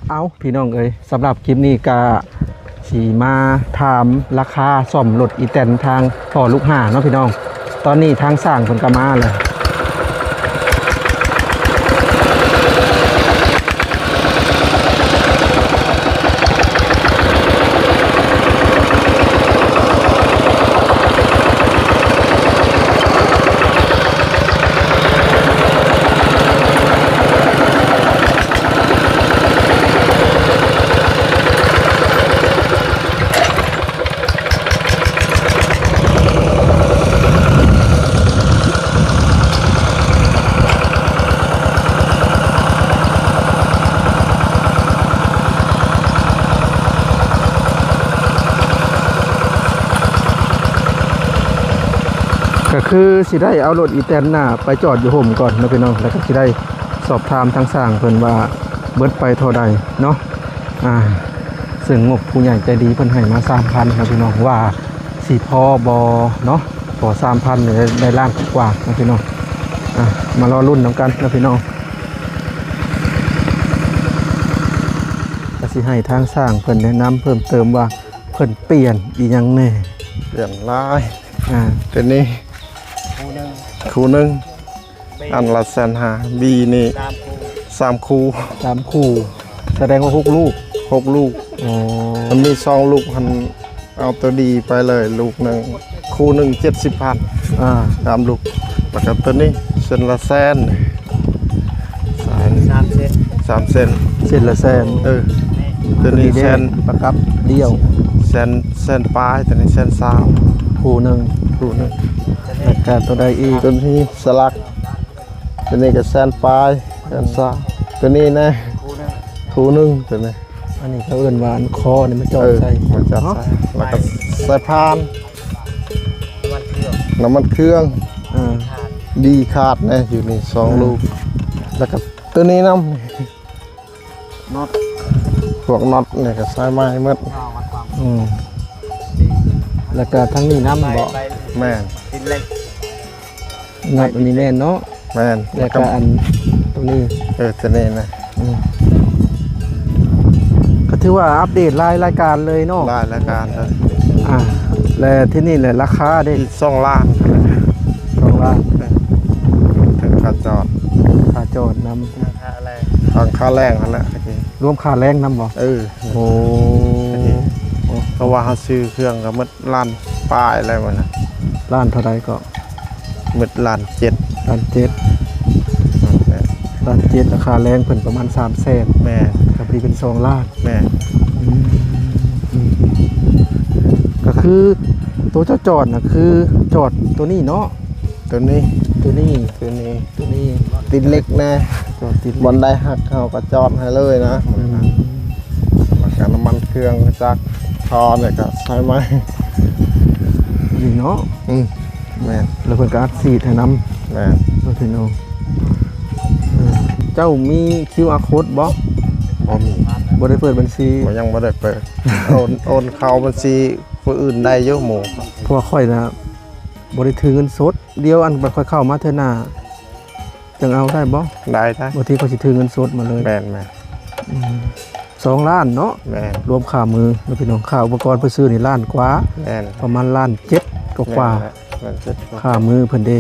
เอาพี่น้องเอ้ยสำหรับคลิปนี้ก็สีมาถามราคาซ่อมรถอีแตนทางพ่อลูกห่าเนาะพี่น้องตอนนี้ทางสร้างเพิ่นก็มาเลยก็คือสิได้เอารถอีแตนน่ะไปจอดอยู่ห่มก่อนนะพี่น้องแล้วก็สิได้สอบถามทางสร้างเพิ่นว่าเบิดไปเท่าใดเนาะซึ่งงบผู้ใหญ่ใจดีเพิ่นให้มา 3,000 นะพี่น้องว่าสิพอบอเนาะพอ 3,000 เนี่ยได้ล้านกว่านะพี่น้องมารอรุ่นนำกันนะพี่น้องก็สิให้ทางสร้างเพิ่นแนะนำเพิ่มเติมว่าเพิ่นเปลี่ยนอีหยังแน่เปลี่ยนลายตัวนี้คูนึงอันละ150,000บีนี่3คู่แสดงว่า6 ลูกมันมี2ลูกมันเอาตัวดีไปเลยลูกหนึ่งคู่หนึ่ง70,0003ลูกแล้วก็ตัวนี้เส้นละ100,0003เส้นละแสนตัวนี้เส้นประกับเดียวเส้นปลายตัวนี้เส้นสาวคู่หนึ่งแล้วก็ตัวใดอีกตัวนี้สลักตัวนี้ก็เส้นปลายเส้นสาวตัวนี้นะคู่หนึ่งตัวนี้อันนี้เขาเอิ้นว่าอันคอนี่มันจอดใส่แล้วก็ใส่พานน้ำมันเครื่องดีขาดนะอยู่นี่2ลูกแล้วก็ตัวนี้น้ำน็อตพวกน็อตเนี่ยก็ใส่ไม้หมดแล้วก็ทั้งนี้น้ำบ่แม่นน็อตอันนี้แม่นเนาะแม่นแล้วก็อันตัวนี้ตัวนี้นะก็ถือว่าอัปเดตรายการเลยเนาะรายการเลยแล้วที่นี่แหละราคาได้2 ล้านถึงค่าจอดนำค่าแรงนั่นแหละรวมค่าแรงนำบ่โอ้เพราะว่าเขาซื้อเครื่องก็มัดล้านปลายอะไรมันนะล้านเท่าไรก็มัดล้าน7ราคาแรงเพิ่นประมาณ300,000แม่กับดีเป็น2 ล้านแม่ก็คือตัวเจ้าจอดน่ะคือจอดตัวนี้เนาะตัวนี้ติดเล็กนะจอดติดบนได้หักเขาก็จอดให้เลยนะแล้วก็น้ำมันเครื่องจักรทอเนี่ยก็ใช้ไม้นี่เนาะแม่แล้วเพิ่นก็อัดซีดให้นำแม่พี่น้องเจ้ามี QR code บ่มีบ่ได้เปิดบัญชียังบ่ได้เปิดโอนเข้าบัญชีผู้อื่นได้เยอะหมู่เพราะค่อยนะบ่ได้ถือเงินสดเดียวอันบัดค่อยเข้ามาเทื่อหน้าจังเอาได้บ่ได้บางทีเขาสิถือเงินสดมาเลยแม่น2 ล้านเนาะรวมค่ามือแล้วพี่น้องค่าอุปกรณ์เพื่อซื้อนี่ล้านกว่าประมาณ1.7 ล้านกว่าค่ามือเพิ่นเด้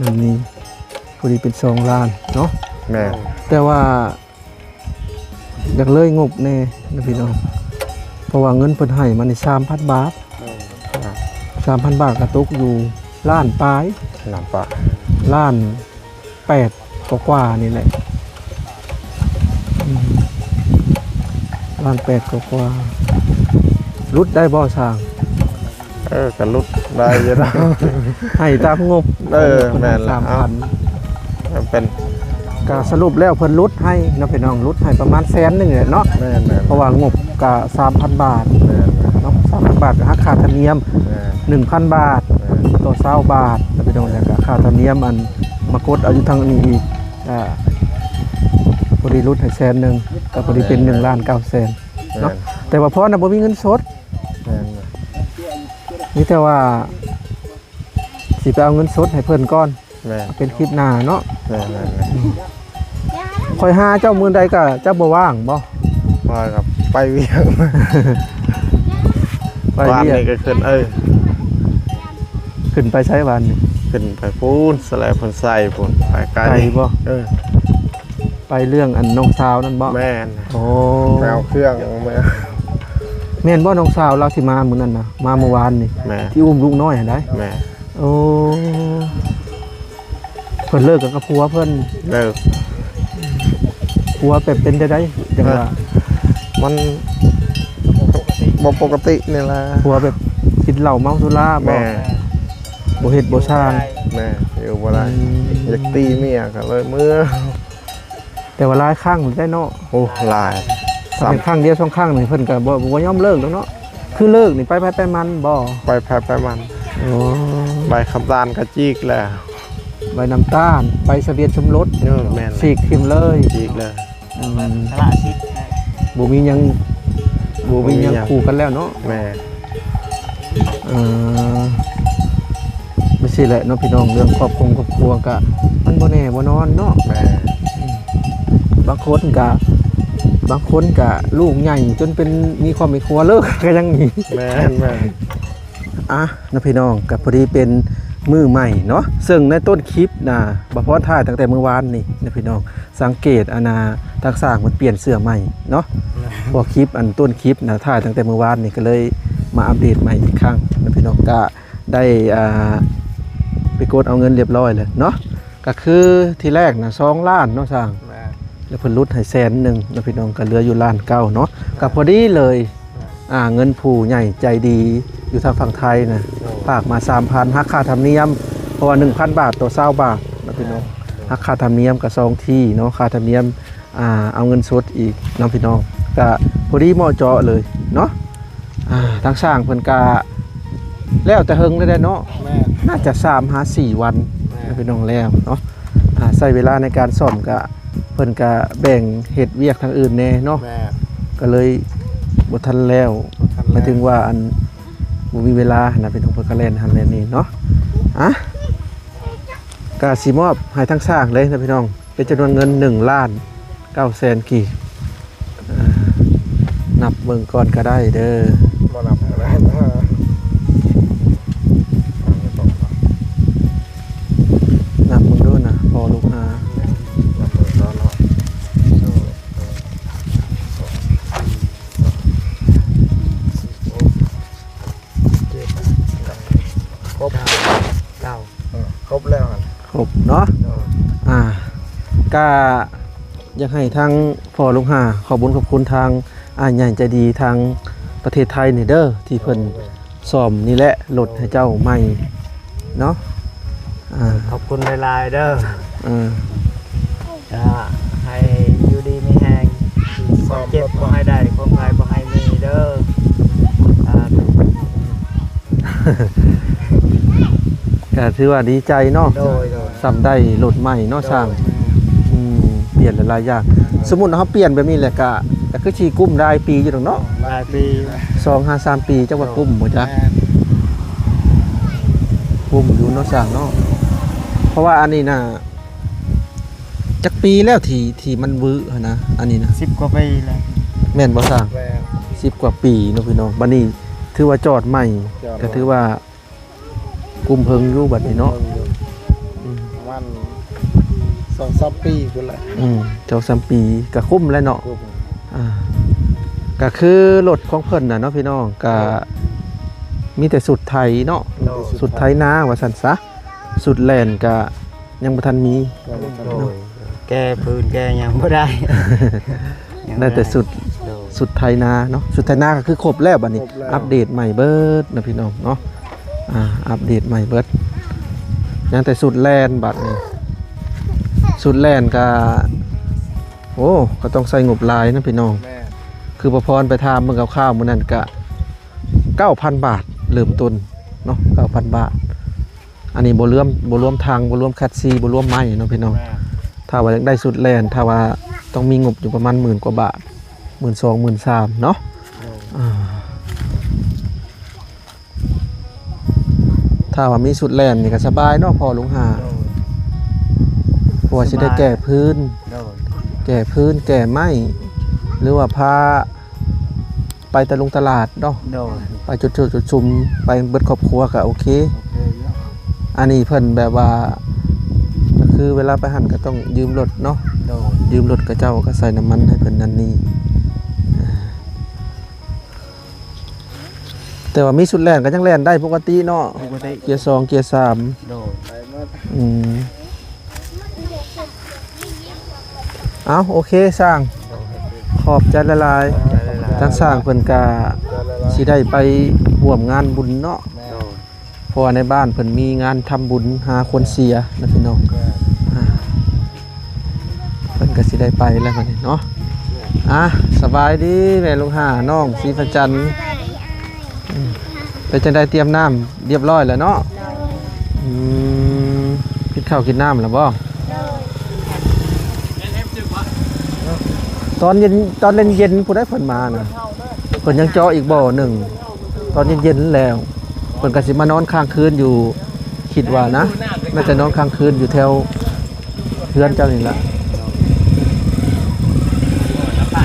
นั่นนี่พอดีเป็น2 ล้านเนาะแต่ว่าอยากเลยงบแน่นะพี่น้องเพราะว่าเงินเพิ่นให้มาใน 3,000 บาท 3,000 บาทกระตุกอยู่ล้านปลายล้าน8กว่านี่แหละล้าน8กว่ารุดได้บ่สร้างก็รุดได้เยอะนะให้ตามงบแม่นละ3,000เป็นก็สรุปแล้วเพิ่นลดให้นะพี่น้องลดให้ประมาณ100,000แหละเนาะเพราะว่างบก็ 3,000 บาทเนาะ 3,000 บาทก็หักค่าธรรมเนียม 1,000 บาทต่อ20 บาทนะพี่น้องแล้วก็ค่าธรรมเนียมอันมากดเอาอยู่ทางนี้อีกพอดีลดให้100,000ก็พอดีเป็น1,900,000เนาะแต่ว่าพอน่ะบ่มีเงินสดนี่แต่ว่าสิไปเอาเงินสดให้เพิ่นก่อนเป็นคลิปหน้าเนาะคอยหาเจ้ามือใดก็เจ้าบ่ว่างบ่ ว่ากับไปเวียง ไป วาน เรียก นี่ก็ขึ้นขึ้นไปใช้วันนี่ ขึ้นไปพูนสลายพนใส่พูนไปไกล ไกลบ่ ไป เรื่องอันน้องสาวนั่นบ่ แม่น โอ้ แมวเครื่องแม่ แม่นบ่น้องสาวเราที่มามื้อนั้นน่ะมาเมื่อวานนี่ แม่ ที่อุ้มลูกน้อยหั่นได้ แม่ โอ้เพิ่นเลิกกันกับผัวเพิ่น เลิก ผัวเป็นได้จังว่า มันบ่ปกตินี่ล่ะ ผัวแบบกินเหล้าเมาสุราบ่ แม่ บ่เฮ็ดบ่สร้าง แม่อยู่บ่ได้อยากตีเมียก็เลยเมื่อ แต่ว่าหลายครั้งได้เนาะ โอ้หลาย ถ้าเป็นครั้งเดียว2ครั้งนี่เพิ่นก็บ่ยอมเลิกดอกเนาะคือเลิกนี่ไปมันบ่ ไปแพ้ไปมัน โอ้ ใบคำตาลกระจีกแล้ว ใบน้ำตาลใบทะเบียนสมรส แม่น สีกทิมเลย จีกเลย สละชิด บ่มีหยังคู่กันแล้วเนาะ แม่ ไม่ใช่แหละเนาะพี่น้องเรื่องครอบครัวก็มันบ่แน่บ่นอนเนาะ แม่ บางคนก็ลูกใหญ่จนเป็นมีความมีครัวเลิกก็ยังมี แม่แม่ อ่ะนะพี่น้องก็พอดีเป็นมือใหม่เนาะซึ่งในต้นคลิปนะบ่พอถ่ายตั้งแต่เมื่อวานนี่นะพี่น้องสังเกตทางสร้างมันเปลี่ยนเสื้อใหม่เนาะพวกคลิปอันต้นคลิปนะถ่ายตั้งแต่เมื่อวานนี่ก็เลยมาอัปเดตใหม่อีกครั้งนะพี่น้องก็ได้ไปกดเอาเงินเรียบร้อยเลยเนาะก็คือทีแรกนะ2 ล้านเนาะสร้าง แม่ แล้วเพิ่นลดให้100,000นะพี่น้องก็เหลืออยู่1.9 ล้านเนาะก็พอดีเลยเงินผู้ใหญ่ใจดีอยู่ทางฝั่งไทยนะฝากมา 3,000 หักค่าธรรมเนียมเพราะว่า 1,000 บาทต่อ20 บาทนะพี่น้องหักค่าธรรมเนียมก็2ที่เนาะค่าธรรมเนียมเอาเงินสดอีกนะพี่น้องก็พอดีเหมาะเจาะเลยเนาะทางสร้างเพิ่นก็แล้วแต่เฮิงได้เนาะ แม่ น่าจะ3-4 วันนะพี่น้องแล้วเนาะใช้เวลาในการซ่อมก็เพิ่นก็แบ่งเฮ็ดเวียกทางอื่นแน่เนาะ แม่ ก็เลยบ่ทันแล้วหมายถึงว่าอันบ่มีเวลานะเป็นของเพิ่นก็แล่นหันแล่นนี่เนาะก็สิมอบให้ทั้งสร้างเลยนะพี่น้องเป็นจำนวนเงิน1,900,000 กีบนับเบิ่งก่อนก็ได้เด้อ บ่นับอะไรนะ นับเบิ่งดูนะพอลูกหาครบ เก้า ครบแล้ว ครบเนาะก็อยากให้ทางพ่อลุงหาขอบคุญขอบคุณทางใหญ่ใจดีทางประเทศไทยนี่เด้อที่เพิ่นซ่อมนี่แหละรถให้เจ้าใหม่เนาะ ขอบคุณหลายๆเด้อ อ่า ให้อยู่ดีมีแหงความเจ็บบ่ให้ได้ความไข้บ่ให้มีเด้อ ก็ถือว่าดีใจเนาะ โดย สำได้รถใหม่เนาะสร้างเปลี่ยนหลายๆอย่างสมมุติเฮาเปลี่ยนแบบนี้แหละก็คือสิกุ้มได้ปีอยู่ดอกเนาะ หลายปี 2-5-3 ปีจักว่ากุ้มบ่จ๊ะกุ้มอยู่เนาะสร้างเนาะเพราะว่าอันนี้น่ะจักปีแล้วที่มันวื้อหั่นนะอันนี้นะ 10 กว่าปีแล้ว แม่นบ่สร้าง แม่ 10 กว่าปีเนาะพี่น้องบัดนี้ถือว่าจอดใหม่ก็ถือว่ากุมเพิงอยู่บัดนี้เนาะ มัน2-3 ปีพุ่นแหละ เจ้า3 ปีก็คุ้มแล้วเนาะ ครบ ก็คือรถของเพิ่นน่ะเนาะพี่น้องก็มีแต่สุดไทยเนาะสุดไทยนาว่าซั่นซะสุดแลนก็ยังบ่ทันมี แก้พื้นแก้หยังบ่ได้ ได้แต่สุดไทยนาเนาะสุดไทยนาก็คือครบแล้วบัดนี้อัปเดตใหม่เบิดนะพี่น้องเนาะอัปเดตใหม่เบิดยังแต่สุดแลนบัดนี้สุดแลนก็โอ้ก็ต้องใส่งบหลายนะพี่น้อง แม่ คือประพรไปทามเมืองข้าวๆมื้อนั้นก็ 9,000 บาทเริ่มต้นเนาะ 9,000 บาทอันนี้บ่รวมทางบ่รวมคัดซีบ่รวมไม้เนาะพี่น้องถ้าว่าอยากได้สุดแลนถ้าว่าต้องมีงบอยู่ประมาณ10,000 กว่าบาท 12,000 13,000 เนาะถ้าว่ามีสุดแลนนี่ก็สบายเนาะพอลุงหาเพราะว่าสิได้แก้พื้น แก้ไม้ หรือว่าพาไปแต่ลงตลาดเนาะ โดย ไปจุดชุมไปเบิดครอบครัวก็โอเค โอเคเนาะ อันนี้เพิ่นแบบว่าก็คือเวลาไปหันก็ต้องยืมรถเนาะ โดย ยืมรถกับเจ้าก็ใส่น้ำมันให้เพิ่นนั่นนี่แต่ว่ามีสุดแล่นก็ยังแล่นได้ปกติเนาะ ปกติ เกียร์2เกียร์3 โดยไปหมด เอาโอเคสร้างขอบใจละลายทั้งสร้างเพิ่นกาสิได้ไปร่วมงานบุญเนาะ โดย เพราะว่าในบ้านเพิ่นมีงานทำบุญหาคนเสียนะพี่น้องเพิ่นก็สิได้ไปแล้วบัดนี้เนาะสบายดีแม่ลุงห่าน้องศรีประจันทร์ไปจังได้เตรียมน้ำเรียบร้อยแล้วเนาะกินข้าวกินน้ำแล้วบ่ตอนเย็นตอนเย็นผู้ได้เพิ่นมาน่ะเพิ่นยังเจาะอีกบ่อหนึ่งตอนเย็นแล้วเพิ่นก็สิมานอนค้างคืนอยู่คิดว่านะน่าจะนอนค้างคืนอยู่แถวเรือนเจ้านี่ล่ะ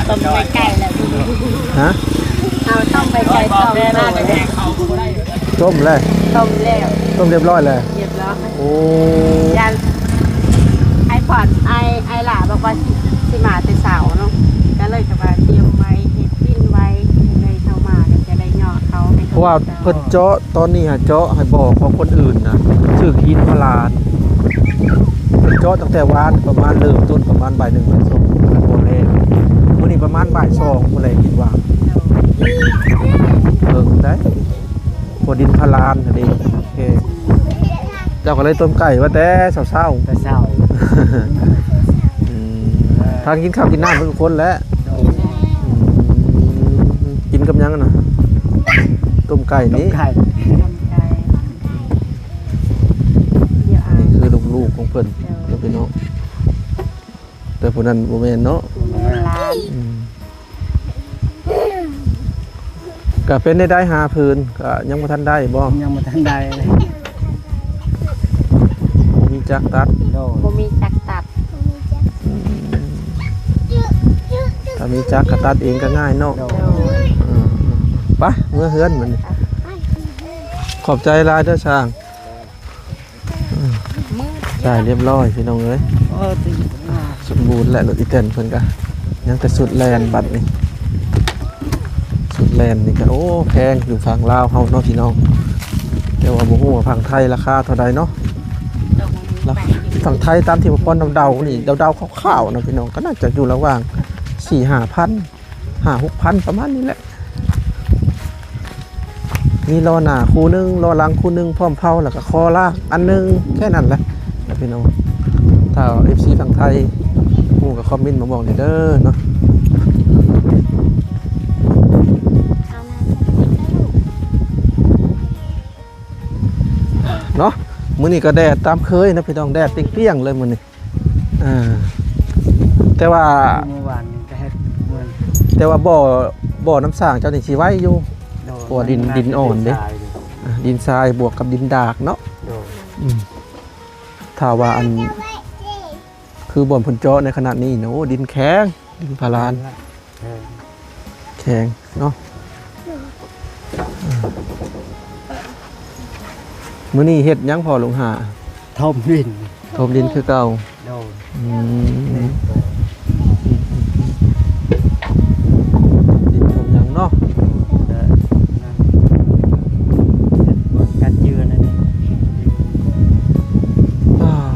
ต้มไปไก่แล้ว ฮะ เอาต้มไปไก่ต้มมากเลย ต้มเลย ต้มแล้ว ต้มเรียบร้อยเลย เรียบร้อย โอ้ ยันไอพอดไอหล่าบอกว่าสิมาแต่เสาเนาะก็เลยจะมาเตรียมไว้เฮ็ดปิ้นไว้เลยเข้ามาก็จะได้ย่อเขาให้ เพราะว่าเพิ่นเจาะตอนนี้ฮะเจาะให้บ่อของคนอื่นนะชื่อหินพลานเพิ่นเจาะตั้งแต่วานประมาณเริ่มต้นประมาณบ่าย1บ่าย2มันบ่แรงมื้อนี้ประมาณบ่าย2พุ่นแหละคิดว่าได้บ่ดินพลานนั่นเองโอเคเจ้าก็เลยต้มไก่ว่าแต่เช้า แต่เช้า ๆทางกินข้าวกินน้ำทุกคนแหล้วกินกับหยังน่ะต้มไก่นี้ ไข่ ต้มไก่เดี๋ยวเอา นี่คือลูกๆของเพิ่นเดี๋ยวพี่น้องแต่ผู้นั้นบ่แม่นเนาะ ร้าน ก็เป็นได้หาพื้นก็ยังบ่ทันได้บ่ ยังมาทันได้เลย มีจักตัด โดย บ่มีจักตัด ถ้ามีจักก็ตัดเองก็ง่ายเนาะ โดย ไปเมื่อเฮือนมันขอบใจหลายเด้อช่าง มืด ได้เรียบร้อยพี่น้องเอ้ย โอ้ตี สมบูรณ์และรถอีแตนเพิ่นก็ยังแต่สุดแลนบัดนี่สุดแลนนี่ก็โอ้แพงอยู่ฝั่งลาวเฮาเนาะพี่น้องแต่ว่าบ่ฮู้ว่าฝั่งไทยราคาเท่าใดเนาะ ตรงนี้ไปอยู่ ฝั่งไทยตามที่พ่อเดาๆนี่เดาๆคร่าวๆนะพี่น้องก็น่าจะอยู่ระหว่าง 4-5,000 5-6,000 ประมาณนี้แหละมีล้อหน้าคู่หนึงล้อหลังคู่หนึงพร้อมเผาแล้วก็คอลากอันหนึงแค่นั้นแหละนะพี่น้องถ้า FC ฝั่งไทยฮู้ก็คอมเมนต์มาบอกหน่อยเด้อเนาะ เอามา เนาะมื้อนี้ก็แดดตามเคยนะพี่น้องแดดเปรี้ยงๆเลยมื้อนี้แต่ว่า เมื่อวานนี้ก็เฮ็ดเหมือน แต่ว่าบ่อน้ำสร้างเจ้านี่สิไว้อยู่ โดย โอ้ดินอ่อนเด้ ดินทรายบวกกับดินดากเนาะ โดย ถ้าว่าอันคือบ่อนเพิ่นเจาะในขนาดนี้เนาะโอ้ดินแข็งดินพาราน เออ แข็งเนาะมื้อนี้เฮ็ดหยังพอลงหา ทมดิน ทมดินคือเก่า โดย ดินทมหยังเนาะ กันเยือนนั่นเอง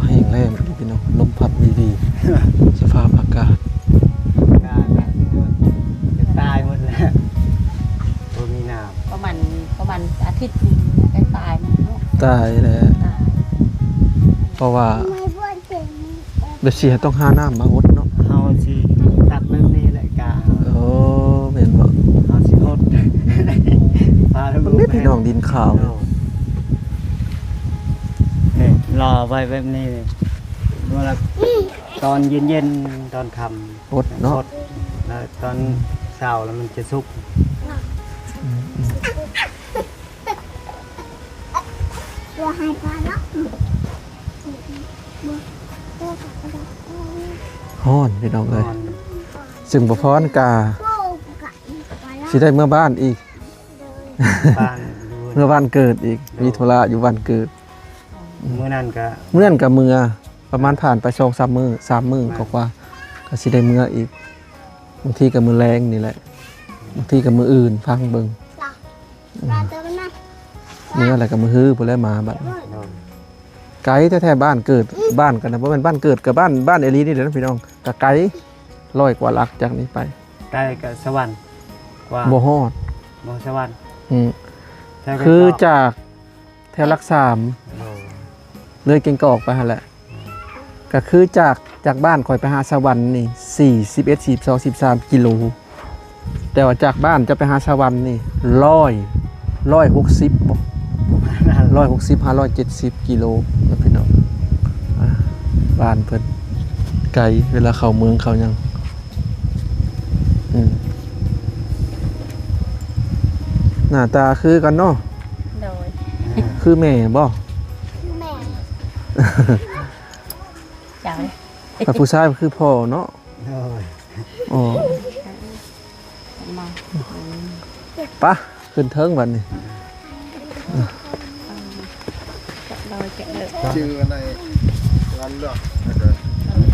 แห้งแล้งพี่น้องลมพัดดีๆ สภาพอากาศ จะตายหมดแล้วตัวมีน้ ประมาณอาทิตย์หนึงใกล้ตายนะเนาะ ตายแล้ว ตาย เพราะว่าเดี๋ยวเสียต้องหาน้ำมาหดเนาะ ำเฮาสิตัดเรื่องนี้แหละกา โอ้แม่นบ่ เฮาสิฮดพาลูก มันไม่พี่น้องดินขาว นี่รอไว้แบบนี้เลยเมื่อตอนเย็นๆตอนค่ำ หดเนาะ ฮดแล้วตอนเช้าแล้วมันจะสุก ฮ้อนพี่น้องเลย นอน ซึ่งบ่พรกาสิได้เมื่อบ้านอีก บ้าน เมื่อบ้านเกิดอีกมีธุระอยู่บ้านเกิด มื้อนั้นก็ เมื่อนกับมือประมาณผ่านไป2-3 มื้อ3 มื้อก็ว่าก็สิได้เมื่ออีกบางทีก็มื้อแรงนี่แหละบางทีก็มื้ออื่นฟังเบิ่งมื้ออะไรก็มื้อฮื้อบ่แล้วมาบัด โดย ไกลแท้ๆบ้านเกิดบ้านกันนะบ่แม่นบ้านเกิดกับบ้านเอลีนี่เด้อนะพี่น้องก็ไกล100 กว่าลักจากนี้ไป ใกล้กับสวรรค์กว่า บ่ฮอด บ่สวรรค์ อืม แถว คือ จะ จากแถวหลัก โดย 3เลยเก่งก็ออกไปหั่นแหละก็คือจากบ้านข่อยไปหาสวรรค์นี่41 42 13กิโลแต่ว่าจากบ้านจะไปหาสวรรค์นี่160บ่160 570กิโลนะพี่น้องบ้านเพิ่นไกลเวลาเข้าเมืองเขายังหน้าตาคือกันเนาะ โดย คือแม่บ่ เจ้าเลย แต่ผู้ชายคือพ่อเนาะ โดย อ๋อ มา ปะขึ้นเทิงบัดนี้ เราจะเลิก ชื่อในร้านเลือก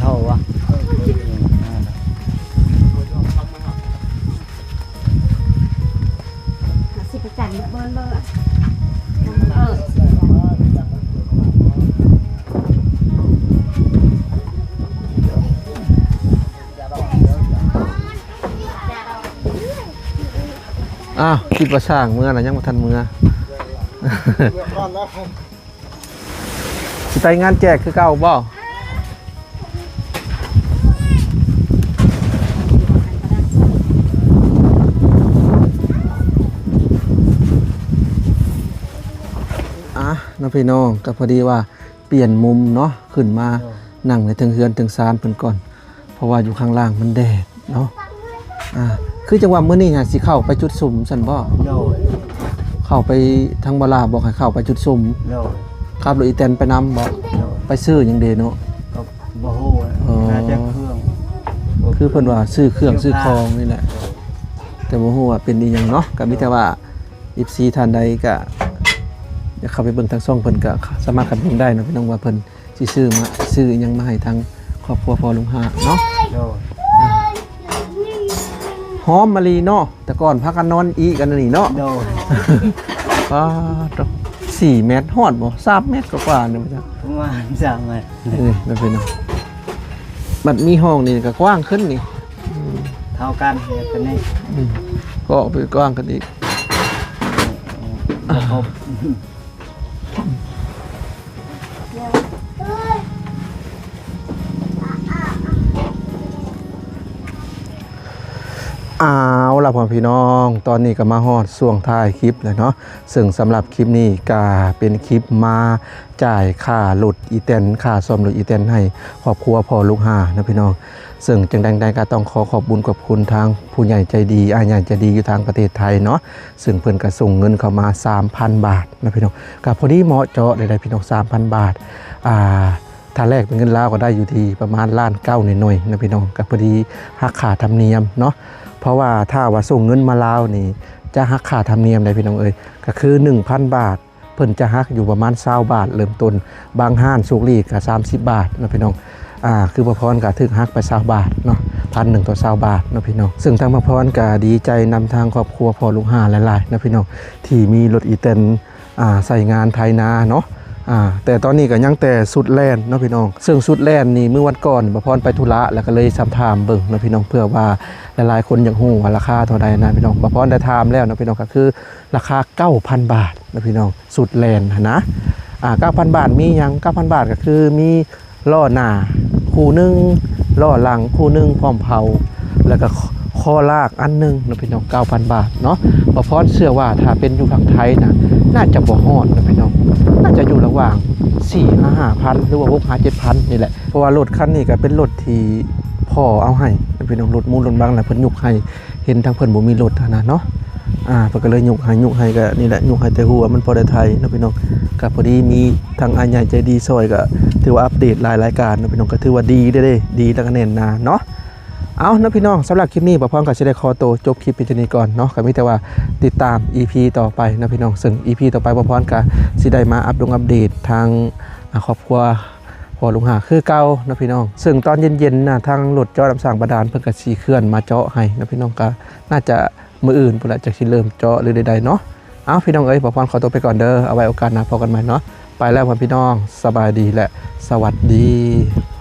เท่าวะ สิไปจันเบิ้ลเลยอ้าวคิดว่าช่างเมื่อน่ะยังบ่ทันเมื่อ ร้านแล้ว สิไปงานแจกคือเก่าบ่น้องพี่น้องก็พอดีว่าเปลี่ยนมุมเนาะขึ้นมานั่งในเทิงเฮือนเทิงซานเพิ่นก่อนเพราะว่าอยู่ข้างล่างมันแดดเนาะคือจังหวะมื้อนี้น่ะสิเข้าไปจุดสุ่มซั่นบ่ โดย เข้าไปทางบลาบอกให้เข้าไปจุดสุ่ม โดย ขับรถอีแตนไปนํบ่ โดย ไปซื้อหยังเด้เนาะ ก็บ่ฮู้น่าจะเครื่อง คือเพิ่นว่าซื้อเครื่องซื้อของนี่แหละแต่บ่ฮู้ว่าเป็นอีหยังเนาะก็มีแต่ว่า FC ท่านใดก็อยากเข้าไปเบิ่งทางช่องเพิ่นก็สามารถเข้าไปเบิ่งได้เนาะพี่น้องว่าเพิ่นสิซื้ออิหยังมาให้ทางครอบครัวพ่อลุงหาเนาะ โดย หอมมะลีเนาะแต่ก่อนพากันนอนอีกันนี่เนาะ โดย ป้าดอก4 เมตรฮอดบ่3 เมตรกว่าๆเนี่ยมันจะ ประมาณ3เมตร นั่นเป็นเนาะบัดมีห้องนี่ก็กว้างขึ้นนี่ เท่ากันเนี่ยเป็นนี่ ก็ออกไปกว้างกันอีก บ่ครบ เอาล่ะพ่อพี่น้องตอนนี้ก็มาฮอดช่วงท้ายคลิปแล้วเนาะซึ่งสำหรับคลิปนี้ก็เป็นคลิปมาจ่ายค่ารถอีแตนค่าซ่อมรถอีแตนให้ครอบครัวพ่อลูกหานะพี่น้องซึ่งจังใดก็ต้องขอบุญขอบคุณทางผู้ใหญ่ใจดีอาใหญ่ใจดีอยู่ทางประเทศไทยเนาะซึ่งเพิ่นก็ส่งเงินเข้ามา 3,000 บาทนะพี่น้องก็พอดีเหมาะเจาะได้พี่น้อง 3,000 บาทถ้าแรกเป็นเงินลาวก็ได้อยู่ที่ประมาณ1,900,000หน่อยๆนะพี่น้องก็พอดีหักค่าธรรมเนียมเนาะเพราะว่าถ้าว่าส่งเงินมาลาวนี่จะหักค่าธรรมเนียมได้พี่น้องเอ้ยก็คือ 1,000 บาทเพิ่นจะหักอยู่ประมาณ20 บาทเริ่มต้นบางห้านสุกรีก็30 บาทนะพี่น้องคือพระพรก็ถึกหักไป20 บาทเนาะ1,000ต่อ20 บาทนะพี่น้องซึ่งทางพระพรก็ดีใจนำทางครอบครัวพ่อลูกหาหลายๆนะพี่น้องที่มีรถอีแตนใส่งานไถนาเนาะแต่ตอนนี้ก็ยังแต่สุดแลนเนาะพี่น้องซึ่งสุดแลนนี่เมื่อวันก่อนพระพรไปธุระแล้วก็เลยสอบถามเบิ่งเนาะพี่น้องเพื่อว่าหลายๆคนอยากฮู้ว่าราคาเท่าใดนะพี่น้องพระพรได้ถามแล้วนะพี่น้องก็คือราคา 9,000 บาทนะพี่น้องสุดแลนนะ9,000 บาทมีหยัง 9,000 บาทก็คือมีล้อหน้าคู่หนึงล้อหลังคู่หนึงพร้อมเผาแล้วก็ข้อลากอันหนึงนะพี่น้อง 9,000 บาทเนาะพระพรเชื่อว่าถ้าเป็นอยู่ฝั่งไทยนะน่าจะบ่ฮอดนะพี่น้องน่าจะอยู่ระหว่าง 4-5,000 หรือว่า 6-7,000 นี่แหละเพราะว่ารถคันนี้ก็เป็นรถที่พ่อเอาให้เป็นรถมูลรถบางแหละเพิ่นยุกให้เห็นทางเพิ่นบ่มีรถนะเนาะเพิ่นก็เลยยุกให้ก็นี่แหละยุกให้แต่หัวมันพอได้ไทยนะพี่น้องก็พอดีมีทางอาใหญ่ใจดีซอยก็ถือว่าอัปเดตหลายรายการนะพี่น้องก็ถือว่าดีเด้ดีแล้วก็แน่นหนาเนาะ เอานะพี่น้องสำหรับคลิปนี้บ่พร้อมกับสิได้ขอตัวจบคลิปเพียงเท่านี้ก่อนเนาะก็มีแต่ว่าติดตาม EP ต่อไปนะพี่น้องซึ่ง EP ต่อไปบ่พร้อมกับสิได้มาอัปเดตทางครอบครัวพอลุงหาคือเก่านะพี่น้องซึ่งตอนเย็นๆนะทางรถเจาะน้ำสร้างบาดาลเพิ่นก็สิเคลื่อนมาเจาะให้นะพี่น้องก็น่าจะมื้ออื่นพุ่นละจะสิเริ่มเจาะหรือใดๆเนาะเอาพี่น้องเอ้ยบ่พร้อมขอตัวไปก่อนเด้อเอาไว้โอกาสหน้าพบกันใหม่เนาะไปแล้วพี่น้องสบายดีและสวัสดี